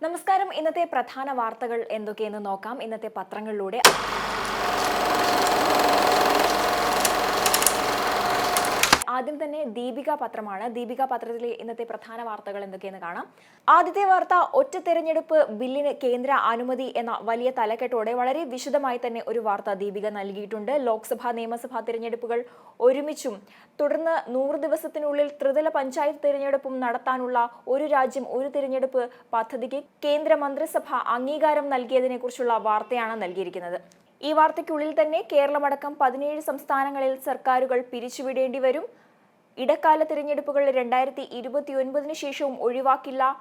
നമസ്കാരം. ഇന്നത്തെ പ്രധാന വാർത്തകൾ എന്തൊക്കെയെന്ന് നോക്കാം. ഇന്നത്തെ പത്രങ്ങളിലൂടെ ആദ്യം തന്നെ ദീപിക പത്രമാണ്. ദീപിക പത്രത്തിലെ ഇന്നത്തെ പ്രധാന വാർത്തകൾ എന്തൊക്കെയെന്ന് കാണാം. ആദ്യത്തെ വാർത്ത, ഒറ്റ തെരഞ്ഞെടുപ്പ് ബില്ലിന് കേന്ദ്ര അനുമതി എന്ന വലിയ തലക്കെട്ടോടെ വളരെ വിശദമായി തന്നെ ഒരു വാർത്ത ദീപിക നൽകിയിട്ടുണ്ട്. ലോക്സഭാ നിയമസഭാ തിരഞ്ഞെടുപ്പുകൾ ഒരുമിച്ചും തുടർന്ന് 100 ദിവസത്തിനുള്ളിൽ ത്രിതല പഞ്ചായത്ത് തിരഞ്ഞെടുപ്പും നടത്താനുള്ള ഒരു രാജ്യം ഒരു തിരഞ്ഞെടുപ്പ് പദ്ധതിക്ക് കേന്ദ്ര മന്ത്രിസഭ അംഗീകാരം നൽകിയതിനെ കുറിച്ചുള്ള വാർത്തയാണ് നൽകിയിരിക്കുന്നത്. ഈ വാർത്തയ്ക്കുള്ളിൽ തന്നെ കേരളമടക്കം 17 സംസ്ഥാനങ്ങളിൽ സർക്കാരുകൾ പിരിച്ചുവിടേണ്ടി വരും. ഇടക്കാല തിരഞ്ഞെടുപ്പുകൾ 2029 ശേഷവും ഒഴിവാക്കില്ല.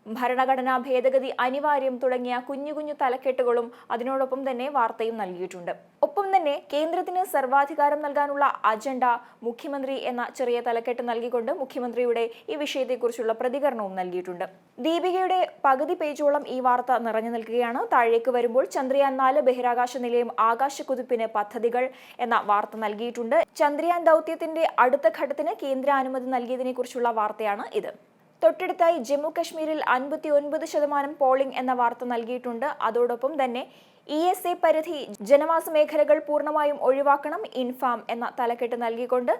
ഭരണഘടനാ ഭേദഗതി അനിവാര്യം തുടങ്ങിയ കുഞ്ഞു തലക്കെട്ടുകളും അതിനോടൊപ്പം തന്നെ വാർത്തയും നൽകിയിട്ടുണ്ട്. ഒപ്പം തന്നെ കേന്ദ്രത്തിന് സർവാധികാരം നൽകാനുള്ള അജണ്ട മുഖ്യമന്ത്രി എന്ന ചെറിയ തലക്കെട്ട് നൽകിക്കൊണ്ട് മുഖ്യമന്ത്രിയുടെ ഈ വിഷയത്തെക്കുറിച്ചുള്ള പ്രതികരണവും നൽകിയിട്ടുണ്ട്. ദീപികയുടെ പകുതി പേജോളം ഈ വാർത്ത നിറഞ്ഞു നിൽക്കുകയാണ്. താഴേക്ക് വരുമ്പോൾ, ചന്ദ്രയാൻ 4 ബഹിരാകാശ നിലയം ആകാശക്കുതിപ്പിന് പദ്ധതികൾ എന്ന വാർത്ത നൽകിയിട്ടുണ്ട്. ചന്ദ്രയാൻ ദൗത്യത്തിന്റെ അടുത്ത ഘട്ടത്തിന് കേന്ദ്ര അനുമതി നൽകിയതിനെ കുറിച്ചുള്ള വാർത്തയാണ് ഇത്. തൊട്ടടുത്തായി ജമ്മു കശ്മീരിൽ 59% പോളിംഗ് എന്ന വാർത്ത നൽകിയിട്ടുണ്ട്. അതോടൊപ്പം തന്നെ ESA പരിധി ജനവാസ മേഖലകൾ പൂർണ്ണമായും ഒഴിവാക്കണം, ഇൻഫാം എന്ന തലക്കെട്ട് നൽകിക്കൊണ്ട്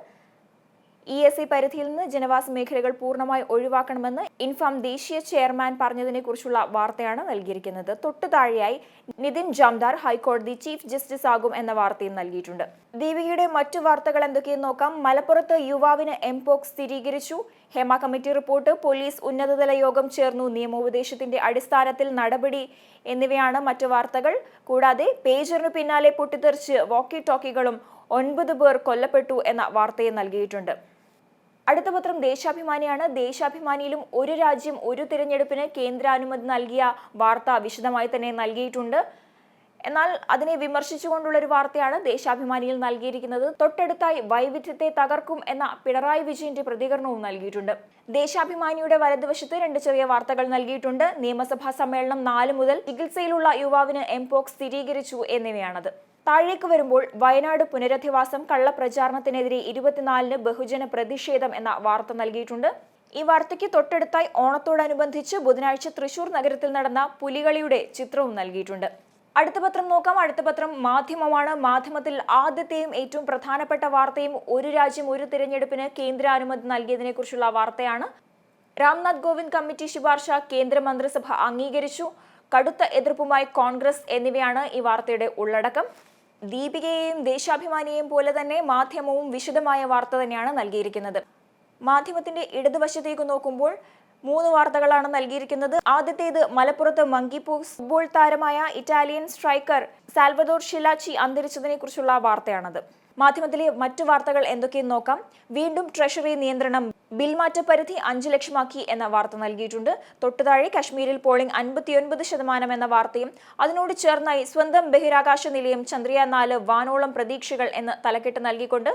ESA പരിധിയിൽ നിന്ന് ജനവാസ മേഖലകൾ പൂർണ്ണമായി ഒഴിവാക്കണമെന്ന് ഇൻഫാം ദേശീയ ചെയർമാൻ പറഞ്ഞതിനെ കുറിച്ചുള്ള വാർത്തയാണ് നൽകിയിരിക്കുന്നത്. തൊട്ടു താഴെയായി നിതിൻ ജാംദാർ ഹൈക്കോടതി ചീഫ് ജസ്റ്റിസ് ആകും എന്ന വാർത്തയും നൽകിയിട്ടുണ്ട്. ദീപികയുടെ മറ്റു വാർത്തകൾ എന്തൊക്കെയെന്ന് നോക്കാം. മലപ്പുറത്ത് യുവാവിന് എംപോക്സ് സ്ഥിരീകരിച്ചു. ഹേമ കമ്മിറ്റി റിപ്പോർട്ട്, പോലീസ് ഉന്നതതല യോഗം ചേർന്നു, നിയമോപദേശത്തിന്റെ അടിസ്ഥാനത്തിൽ നടപടി എന്നിവയാണ് മറ്റു വാർത്തകൾ. കൂടാതെ പേജറിന് പിന്നാലെ പൊട്ടിത്തെറിച്ച് വോക്കി ടോക്കികളും 9 പേർ കൊല്ലപ്പെട്ടു എന്ന വാർത്തയും നൽകിയിട്ടുണ്ട്. അടുത്ത പത്രം ദേശാഭിമാനിയാണ്. ദേശാഭിമാനിയിലും ഒരു രാജ്യം ഒരു തിരഞ്ഞെടുപ്പിന് കേന്ദ്രാനുമതി നൽകിയ വാർത്ത വിശദമായി തന്നെ നൽകിയിട്ടുണ്ട്. എന്നാൽ അതിനെ വിമർശിച്ചുകൊണ്ടുള്ള ഒരു വാർത്തയാണ് ദേശാഭിമാനിയിൽ നൽകിയിരിക്കുന്നത്. തൊട്ടടുത്തായി വൈവിധ്യത്തെ തകർക്കും എന്ന പിണറായി വിജയന്റെ പ്രതികരണവും നൽകിയിട്ടുണ്ട്. ദേശാഭിമാനിയുടെ വലതുവശത്ത് 2 ചെറിയ വാർത്തകൾ നൽകിയിട്ടുണ്ട്. നിയമസഭാ സമ്മേളനം 4 മുതൽ ചികിത്സയിലുള്ള യുവാവിന് എംപോക്സ് സ്ഥിരീകരിച്ചു എന്നിവയാണത്. താഴേക്ക് വരുമ്പോൾ, വയനാട് പുനരധിവാസം കള്ളപ്രചാരണത്തിനെതിരെ 24-ന് ബഹുജന പ്രതിഷേധം എന്ന വാർത്ത നൽകിയിട്ടുണ്ട്. ഈ വാർത്തയ്ക്ക് തൊട്ടടുത്തായി ഓണത്തോടനുബന്ധിച്ച് ബുധനാഴ്ച തൃശൂർ നഗരത്തിൽ നടന്ന പുലികളിയുടെ ചിത്രവും നൽകിയിട്ടുണ്ട്. അടുത്ത പത്രം നോക്കാം. അടുത്ത പത്രം മാധ്യമമാണ്. മാധ്യമത്തിൽ ആദ്യത്തെയും ഏറ്റവും പ്രധാനപ്പെട്ട വാർത്തയും ഒരു രാജ്യം ഒരു തിരഞ്ഞെടുപ്പിന് കേന്ദ്ര അനുമതി നൽകിയതിനെ കുറിച്ചുള്ള വാർത്തയാണ്. രാംനാഥ് കോവിന്ദ് കമ്മിറ്റി ശുപാർശ കേന്ദ്ര മന്ത്രിസഭ അംഗീകരിച്ചു. കടുത്ത എതിർപ്പുമായി കോൺഗ്രസ് എന്നിവയാണ് ഈ വാർത്തയുടെ ഉള്ളടക്കം. ദീപികയെയും ദേശാഭിമാനിയെയും പോലെ തന്നെ മാധ്യമവും വിശദമായ വാർത്ത തന്നെയാണ് നൽകിയിരിക്കുന്നത്. മാധ്യമത്തിന്റെ ഇടതുവശത്തേക്ക് നോക്കുമ്പോൾ 3 വാർത്തകളാണ് നൽകിയിരിക്കുന്നത്. ആദ്യത്തേത്, മലപ്പുറത്ത് മങ്കിപോക്സ് ഫുട്ബോൾ താരമായ ഇറ്റാലിയൻ സ്ട്രൈക്കർ സാൽവദോർ ഷിലാച്ചി അന്തരിച്ചതിനെ കുറിച്ചുള്ള വാർത്തയാണത്. മാധ്യമത്തിലെ മറ്റു വാർത്തകൾ എന്തൊക്കെയെന്ന് നോക്കാം. വീണ്ടും ട്രഷറി നിയന്ത്രണം, ബിൽ മാറ്റ പരിധി 5 ലക്ഷമാക്കി എന്ന വാർത്ത നൽകിയിട്ടുണ്ട്. തൊട്ടുതാഴെ കശ്മീരിൽ പോളിംഗ് 59% എന്ന വാർത്തയും അതിനോട് ചേർന്നായി സ്വന്തം ബഹിരാകാശ നിലയം ചന്ദ്രയാൻ 4 വാനോളം പ്രതീക്ഷകൾ എന്ന് തലക്കെട്ട് നൽകിക്കൊണ്ട്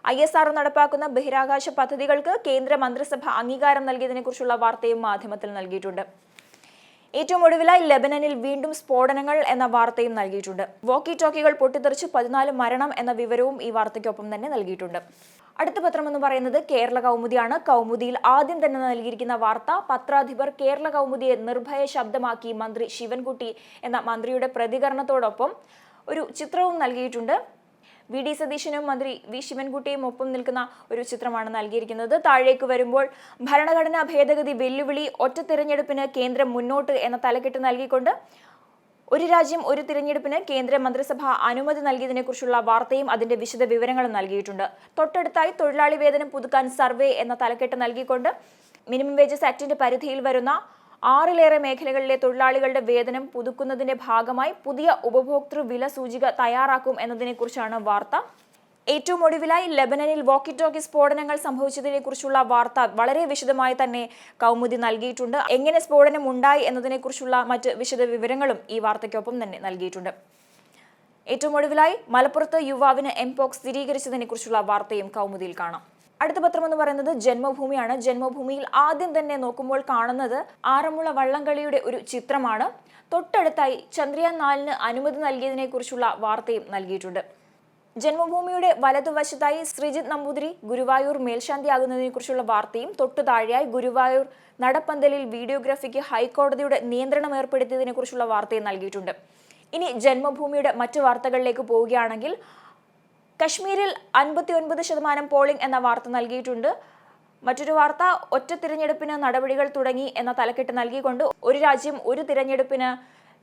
ISRO നടപ്പാക്കുന്ന ബഹിരാകാശ പദ്ധതികൾക്ക് കേന്ദ്ര മന്ത്രിസഭ അംഗീകാരം നൽകിയതിനെ കുറിച്ചുള്ള വാർത്തയും മാധ്യമത്തിൽ നൽകിയിട്ടുണ്ട്. ഏറ്റവും ഒടുവിലായി ലെബനനിൽ വീണ്ടും സ്ഫോടനങ്ങൾ എന്ന വാർത്തയും നൽകിയിട്ടുണ്ട്. വോക്കി ടോക്കികൾ പൊട്ടിത്തെറിച്ച് 14 മരണം എന്ന വിവരവും ഈ വാർത്തയ്ക്കൊപ്പം തന്നെ നൽകിയിട്ടുണ്ട്. അടുത്ത പത്രം എന്ന് പറയുന്നത് കേരള കൗമുദിയാണ്. കൗമുദിയിൽ ആദ്യം തന്നെ നൽകിയിരിക്കുന്ന വാർത്ത, പത്രാധിപർ കേരള കൗമുദിയെ നിർഭയ ശബ്ദമാക്കി മന്ത്രി ശിവൻകുട്ടി എന്ന മന്ത്രിയുടെ പ്രതികരണത്തോടൊപ്പം ഒരു ചിത്രവും നൽകിയിട്ടുണ്ട്. VD സതീശനും മന്ത്രി V ശിവൻകുട്ടിയും ഒപ്പം നിൽക്കുന്ന ഒരു ചിത്രമാണ് നൽകിയിരിക്കുന്നത്. താഴേക്ക് വരുമ്പോൾ, ഭരണഘടനാ ഭേദഗതി വെല്ലുവിളി, ഒറ്റ തിരഞ്ഞെടുപ്പിന് കേന്ദ്രം മുന്നോട്ട് എന്ന തലക്കെട്ട് നൽകിക്കൊണ്ട് ഒരു രാജ്യം ഒരു തിരഞ്ഞെടുപ്പിന് കേന്ദ്ര മന്ത്രിസഭ അനുമതി നൽകിയതിനെ കുറിച്ചുള്ള വാർത്തയും അതിന്റെ വിശദ വിവരങ്ങളും നൽകിയിട്ടുണ്ട്. തൊട്ടടുത്തായി തൊഴിലാളി വേതനം പുതുക്കാൻ സർവേ എന്ന തലക്കെട്ട് നൽകിക്കൊണ്ട് മിനിമം വേജസ് ആക്ടിന്റെ പരിധിയിൽ വരുന്ന 6ലേറെ മേഖലകളിലെ തൊഴിലാളികളുടെ വേതനം പുതുക്കുന്നതിന്റെ ഭാഗമായി പുതിയ ഉപഭോക്തൃ വില സൂചിക തയ്യാറാക്കും എന്നതിനെ കുറിച്ചാണ് വാർത്ത. ഏറ്റവും ഒടുവിലായി, ലെബനനിൽ വോക്കി ടോക്കി സ്ഫോടനങ്ങൾ സംഭവിച്ചതിനെ കുറിച്ചുള്ള വാർത്ത വളരെ വിശദമായി തന്നെ കൗമുദി നൽകിയിട്ടുണ്ട്. എങ്ങനെ സ്ഫോടനം ഉണ്ടായി എന്നതിനെ കുറിച്ചുള്ള മറ്റ് വിശദ വിവരങ്ങളും ഈ വാർത്തയ്ക്കൊപ്പം തന്നെ നൽകിയിട്ടുണ്ട്. ഏറ്റവും ഒടുവിലായി, മലപ്പുറത്ത് യുവാവിന് എംപോക്സ് സ്ഥിരീകരിച്ചതിനെ കുറിച്ചുള്ള വാർത്തയും കൗമുദിയിൽ കാണാം. അടുത്ത പത്രം എന്ന് പറയുന്നത് ജന്മഭൂമിയാണ്. ജന്മഭൂമിയിൽ ആദ്യം തന്നെ നോക്കുമ്പോൾ കാണുന്നത് ആറന്മുള വള്ളംകളിയുടെ ഒരു ചിത്രമാണ്. തൊട്ടടുത്തായി ചന്ദ്രയാൻ 4-ന് അനുമതി നൽകിയതിനെ കുറിച്ചുള്ള വാർത്തയും നൽകിയിട്ടുണ്ട്. ജന്മഭൂമിയുടെ വലതുവശത്തായി ശ്രീജിത്ത് നമ്പൂതിരി ഗുരുവായൂർ മേൽശാന്തിയാകുന്നതിനെ കുറിച്ചുള്ള വാർത്തയും തൊട്ടു താഴെയായി ഗുരുവായൂർ നടപ്പന്തലിൽ വീഡിയോഗ്രാഫിക്ക് ഹൈക്കോടതിയുടെ നിയന്ത്രണം ഏർപ്പെടുത്തിയതിനെ കുറിച്ചുള്ള വാർത്തയും നൽകിയിട്ടുണ്ട്. ഇനി ജന്മഭൂമിയുടെ മറ്റു വാർത്തകളിലേക്ക് പോവുകയാണെങ്കിൽ കശ്മീരിൽ 59% പോളിംഗ് എന്ന വാർത്ത നൽകിയിട്ടുണ്ട്. മറ്റൊരു വാർത്ത ഒറ്റ തിരഞ്ഞെടുപ്പിന് നടപടികൾ തുടങ്ങി എന്ന തലക്കെട്ട് നൽകിക്കൊണ്ട് ഒരു രാജ്യം ഒരു തിരഞ്ഞെടുപ്പിന്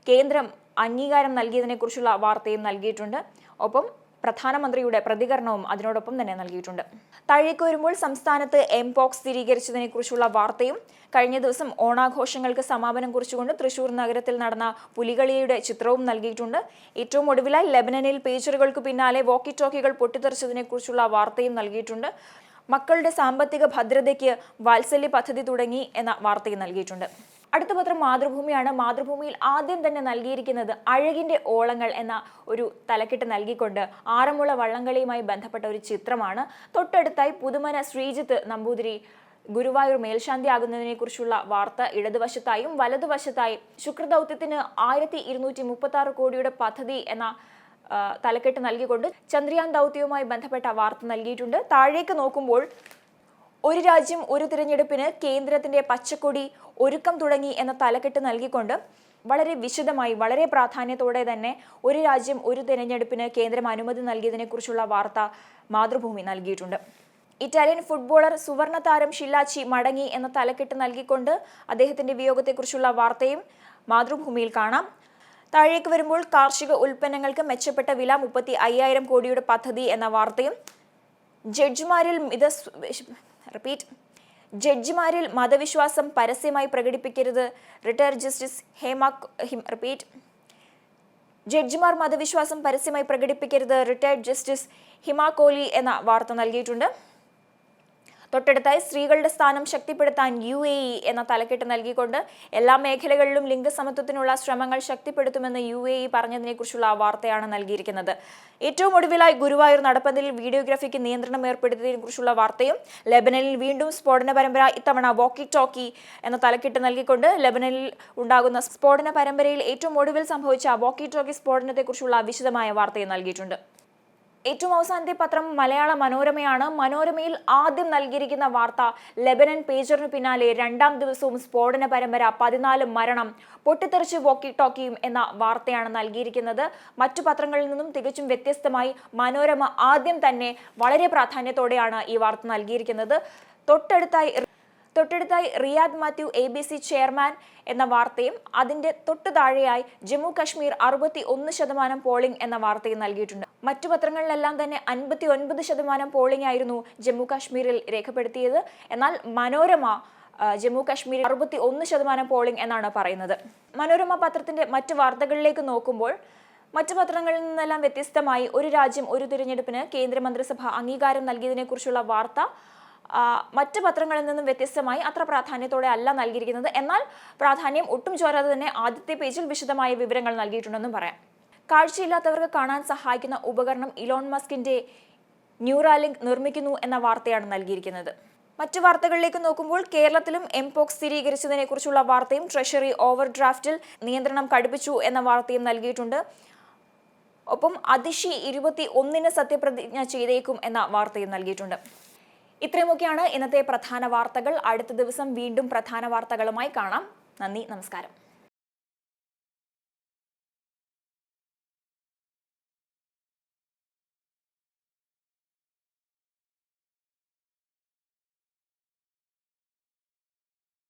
കേന്ദ്രം അംഗീകാരം നൽകിയതിനെ കുറിച്ചുള്ള വാർത്തയും നൽകിയിട്ടുണ്ട്. ഒപ്പം പ്രധാനമന്ത്രിയുടെ പ്രതികരണവും അതിനോടൊപ്പം തന്നെ നൽകിയിട്ടുണ്ട്. താഴേക്ക് വരുമ്പോൾ സംസ്ഥാനത്ത് എംപോക്സ് സ്ഥിരീകരിച്ചതിനെ കുറിച്ചുള്ള വാർത്തയും കഴിഞ്ഞ ദിവസം ഓണാഘോഷങ്ങൾക്ക് സമാപനം കുറിച്ചുകൊണ്ട് തൃശൂർ നഗരത്തിൽ നടന്ന പുലികളിയുടെ ചിത്രവും നൽകിയിട്ടുണ്ട്. ഏറ്റവും ഒടുവിലായി ലെബനനിൽ പേജറുകൾക്ക് പിന്നാലെ വോക്കി ടോക്കികൾ പൊട്ടിത്തെറിച്ചതിനെ കുറിച്ചുള്ള വാർത്തയും നൽകിയിട്ടുണ്ട്. മക്കളുടെ സാമ്പത്തിക ഭദ്രതയ്ക്ക് വാത്സല്യ പദ്ധതി തുടങ്ങി എന്ന വാർത്തയും നൽകിയിട്ടുണ്ട്. അടുത്ത പത്രം മാതൃഭൂമിയാണ്. മാതൃഭൂമിയിൽ ആദ്യം തന്നെ നൽകിയിരിക്കുന്നത് അഴകിന്റെ ഓളങ്ങൾ എന്ന ഒരു തലക്കെട്ട് നൽകിക്കൊണ്ട് ആറന്മുള വള്ളംകളിയുമായി ബന്ധപ്പെട്ട ഒരു ചിത്രമാണ്. തൊട്ടടുത്തായി പുതുമന ശ്രീജിത്ത് നമ്പൂതിരി ഗുരുവായൂർ മേൽശാന്തിയാകുന്നതിനെ കുറിച്ചുള്ള വാർത്ത ഇടതുവശത്തായും വലതുവശത്തായി ശുക്രദൗത്യത്തിന് 1236 കോടിയുടെ പദ്ധതി എന്ന തലക്കെട്ട് നൽകിക്കൊണ്ട് ചന്ദ്രയാൻ ദൗത്യവുമായി ബന്ധപ്പെട്ട വാർത്ത നൽകിയിട്ടുണ്ട്. താഴേക്ക് നോക്കുമ്പോൾ ഒരു രാജ്യം ഒരു തിരഞ്ഞെടുപ്പിന് കേന്ദ്രത്തിന്റെ പച്ചക്കൊടി ഒരുക്കം തുടങ്ങി എന്ന തലക്കെട്ട് നൽകിക്കൊണ്ട് വളരെ വിശദമായി വളരെ പ്രാധാന്യത്തോടെ തന്നെ ഒരു രാജ്യം ഒരു തിരഞ്ഞെടുപ്പിന് കേന്ദ്രം അനുമതി നൽകിയതിനെ കുറിച്ചുള്ള വാർത്ത മാതൃഭൂമി നൽകിയിട്ടുണ്ട്. ഇറ്റാലിയൻ ഫുട്ബോളർ സുവർണ താരം ഷില്ലാച്ചി മടങ്ങി എന്ന തലക്കെട്ട് നൽകിക്കൊണ്ട് അദ്ദേഹത്തിന്റെ വിയോഗത്തെക്കുറിച്ചുള്ള വാർത്തയും മാതൃഭൂമിയിൽ കാണാം. താഴേക്ക് വരുമ്പോൾ കാർഷിക ഉൽപ്പന്നങ്ങൾക്ക് മെച്ചപ്പെട്ട വില 35,000 കോടിയുടെ പദ്ധതി എന്ന വാർത്തയും ജഡ്ജിമാരിൽ മതവിശ്വാസം പരസ്യമായി പ്രകടിപ്പിക്കരുത് റിട്ടയർഡ് ജസ്റ്റിസ് ജഡ്ജിമാർ മതവിശ്വാസം പരസ്യമായി പ്രകടിപ്പിക്കരുത് റിട്ടയർഡ് ജസ്റ്റിസ് ഹിമ കോഹ്ലി എന്ന വാർത്ത നൽകിയിട്ടുണ്ട്. തൊട്ടടുത്തായി സ്ത്രീകളുടെ സ്ഥാനം ശക്തിപ്പെടുത്താൻ UAE എന്ന തലക്കെട്ട് നൽകിക്കൊണ്ട് എല്ലാ മേഖലകളിലും ലിംഗസമത്വത്തിനുള്ള ശ്രമങ്ങൾ ശക്തിപ്പെടുത്തുമെന്ന് UAE പറഞ്ഞതിനെ കുറിച്ചുള്ള വാർത്തയാണ് നൽകിയിരിക്കുന്നത്. ഏറ്റവും ഒടുവിലായി ഗുരുവായൂർ നടപ്പന്തലിൽ വീഡിയോഗ്രാഫിക്ക് നിയന്ത്രണം ഏർപ്പെടുത്തിയതിനെ കുറിച്ചുള്ള വാർത്തയും ലെബനനിൽ വീണ്ടും സ്ഫോടന പരമ്പര, ഇത്തവണ വോക്കി ടോക്കി എന്ന തലക്കെട്ട് നൽകിക്കൊണ്ട് ലെബനനിൽ ഉണ്ടാകുന്ന സ്ഫോടന പരമ്പരയിൽ ഏറ്റവും ഒടുവിൽ സംഭവിച്ച വോക്കി ടോക്കി സ്ഫോടനത്തെക്കുറിച്ചുള്ള വിശദമായ വാർത്തയും നൽകിയിട്ടുണ്ട്. ഏറ്റവും അവസാനത്തെ പത്രം മലയാള മനോരമയാണ്. മനോരമയിൽ ആദ്യം നൽകിയിരിക്കുന്ന വാർത്ത ലെബനൻ പേജറിന് പിന്നാലെ രണ്ടാം ദിവസവും സ്ഫോടന പരമ്പര, 14 മരണം, പൊട്ടിത്തെറിച്ച് വോക്കി ടോക്കിയും എന്ന വാർത്തയാണ് നൽകിയിരിക്കുന്നത്. മറ്റു പത്രങ്ങളിൽ നിന്നും തികച്ചും വ്യത്യസ്തമായി മനോരമ ആദ്യം തന്നെ വളരെ പ്രാധാന്യത്തോടെയാണ് ഈ വാർത്ത നൽകിയിരിക്കുന്നത്. തൊട്ടടുത്തായി റിയാദ് മാത്യു ABC ചെയർമാൻ എന്ന വാർത്തയും അതിന്റെ തൊട്ടു താഴെയായി ജമ്മു കശ്മീർ 61% പോളിംഗ് എന്ന വാർത്തയും നൽകിയിട്ടുണ്ട്. മറ്റു പത്രങ്ങളിലെല്ലാം തന്നെ 59% പോളിംഗ് ആയിരുന്നു ജമ്മു കാശ്മീരിൽ രേഖപ്പെടുത്തിയത്. എന്നാൽ മനോരമ ജമ്മു കാശ്മീരിൽ 61% പോളിംഗ് എന്നാണ് പറയുന്നത്. മനോരമ പത്രത്തിന്റെ മറ്റു വാർത്തകളിലേക്ക് നോക്കുമ്പോൾ മറ്റു പത്രങ്ങളിൽ നിന്നെല്ലാം വ്യത്യസ്തമായി ഒരു രാജ്യം ഒരു തിരഞ്ഞെടുപ്പിന് കേന്ദ്രമന്ത്രിസഭ അംഗീകാരം നൽകിയതിനെ കുറിച്ചുള്ള വാർത്ത മറ്റു പത്രങ്ങളിൽ നിന്നും വ്യത്യസ്തമായി അത്ര പ്രാധാന്യത്തോടെ അല്ല നൽകിയിരിക്കുന്നത്. എന്നാൽ പ്രാധാന്യം ഒട്ടും ചോരാതെ തന്നെ ആദ്യത്തെ പേജിൽ വിശദമായ വിവരങ്ങൾ നൽകിയിട്ടുണ്ടെന്നും പറയാം. കാഴ്ചയില്ലാത്തവർക്ക് കാണാൻ സഹായിക്കുന്ന ഉപകരണം ഇലോൺ മസ്കിന്റെ ന്യൂറാലിങ്ക് നിർമ്മിക്കുന്നു എന്ന വാർത്തയാണ് നൽകിയിരിക്കുന്നത്. മറ്റു വാർത്തകളിലേക്ക് നോക്കുമ്പോൾ കേരളത്തിലും എംപോക്സ് സ്ഥിരീകരിച്ചതിനെ കുറിച്ചുള്ള വാർത്തയും ട്രഷറി ഓവർ ഡ്രാഫ്റ്റിൽ നിയന്ത്രണം കടുപ്പിച്ചു എന്ന വാർത്തയും നൽകിയിട്ടുണ്ട്. ഒപ്പം അതിഷി 21-ന് സത്യപ്രതിജ്ഞ ചെയ്തേക്കും എന്ന വാർത്തയും നൽകിയിട്ടുണ്ട്. ഇത്രയുമൊക്കെയാണ് ഇന്നത്തെ പ്രധാന വാർത്തകൾ. അടുത്ത ദിവസം വീണ്ടും പ്രധാന വാർത്തകളുമായി കാണാം. നന്ദി, നമസ്കാരം.